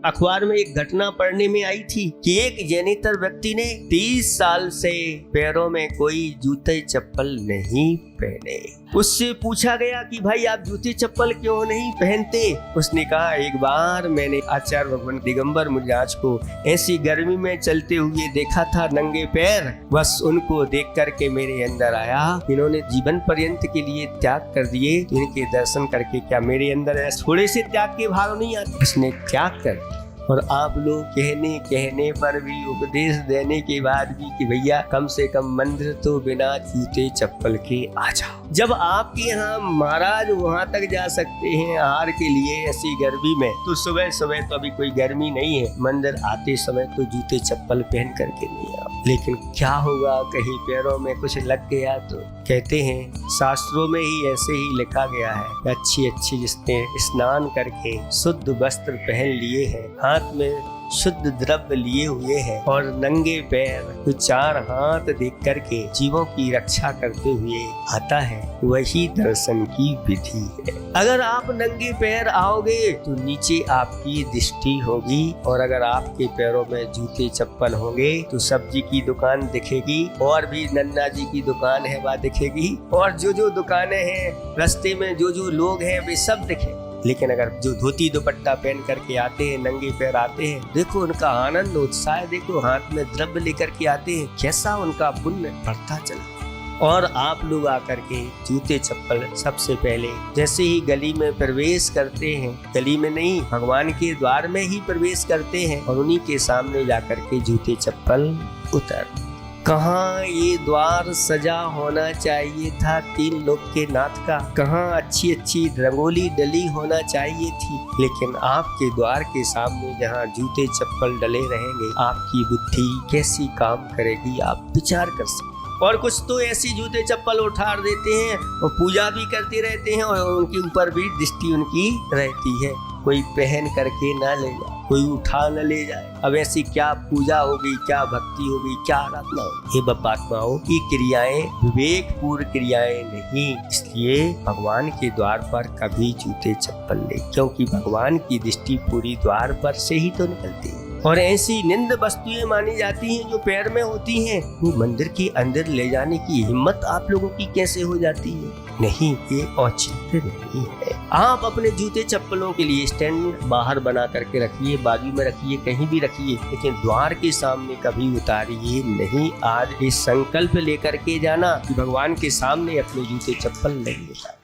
अखबार में एक घटना पढ़ने में आई थी कि एक जैनेतर व्यक्ति ने 30 साल से पैरों में कोई जूते चप्पल नहीं पहने। उससे पूछा गया कि भाई आप जूते चप्पल क्यों नहीं पहनते? उसने कहा एक बार मैंने आचार्य भगवान दिगंबर मुनिराज को ऐसी गर्मी में चलते हुए देखा था नंगे पैर। बस उनको देख करके मेरे अंदर आया, इन्होंने जीवन पर्यंत के लिए त्याग कर दिए, इनके दर्शन करके क्या मेरे अंदर थोड़े से त्याग के भाव नहीं आते? उसने त्याग कर। और आप लोग कहने पर भी, उपदेश देने के बाद भी कि भैया कम से कम मंदिर तो बिना जूते चप्पल के आ जाओ। जब आपके यहाँ महाराज वहाँ तक जा सकते हैं आहार के लिए ऐसी गर्मी में, तो सुबह सुबह तो अभी कोई गर्मी नहीं है, मंदिर आते समय तो जूते चप्पल पहन करके नहीं आओ। लेकिन क्या होगा कहीं पैरों में कुछ लग गया तो? कहते हैं शास्त्रों में ही ऐसे ही लिखा गया है, अच्छी जिसने स्नान करके शुद्ध वस्त्र पहन लिए हैं, हाथ में शुद्ध द्रव्य लिए हुए हैं और नंगे पैर तो 4 हाथ देख करके जीवों की रक्षा करते हुए आता है, वही दर्शन की विधि है। अगर आप नंगे पैर आओगे तो नीचे आपकी दृष्टि होगी, और अगर आपके पैरों में जूते चप्पल होंगे तो सब्जी की दुकान दिखेगी, और भी नन्ना जी की दुकान है वह दिखेगी, और जो दुकानें हैं रास्ते में जो लोग हैं वे सब दिखे। लेकिन अगर जो धोती दुपट्टा पहन करके आते हैं, नंगे पैर आते हैं, देखो उनका आनंद उत्साह, देखो हाथ में द्रव्य लेकर के आते हैं, कैसा उनका पुण्य बढ़ता चला। और आप लोग आकर के जूते चप्पल सबसे पहले जैसे ही गली में प्रवेश करते हैं, गली में नहीं भगवान के द्वार में ही प्रवेश करते हैं, और उन्हीं के सामने जाकर के जूते चप्पल उतर। कहाँ ये द्वार सजा होना चाहिए था 3 लोक के नाथ का, कहाँ अच्छी रंगोली डली होना चाहिए थी, लेकिन आपके द्वार के सामने जहाँ जूते चप्पल डले रहेंगे, आपकी बुद्धि कैसी काम करेगी आप विचार कर सकते। और कुछ तो ऐसी जूते चप्पल उठा देते हैं और पूजा भी करते रहते हैं, और उनके ऊपर भी दृष्टि उनकी रहती है, कोई पहन करके ना ले जाए, कोई उठा न ले जाए। अब ऐसी क्या पूजा होगी, क्या भक्ति होगी, क्या आराधना होगी? ये बापात्माओं की क्रियाएं विवेकपूर्ण क्रियाएं नहीं, इसलिए भगवान के द्वार पर कभी जूते चप्पल ले, क्योंकि भगवान की दृष्टि पूरी द्वार पर से ही तो निकलती है। और ऐसी निंद वस्तुएं मानी जाती हैं जो पैर में होती हैं, वो मंदिर के अंदर ले जाने की हिम्मत आप लोगों की कैसे हो जाती है? नहीं, ये औचित्य नहीं है। आप अपने जूते चप्पलों के लिए स्टैंड बाहर बना करके रखिए, बाजू में रखिए, कहीं भी रखिए, लेकिन द्वार के सामने कभी उतारिए नहीं। आज ये संकल्प लेकर के जाना कि भगवान के सामने अपने जूते चप्पल नहीं उतार।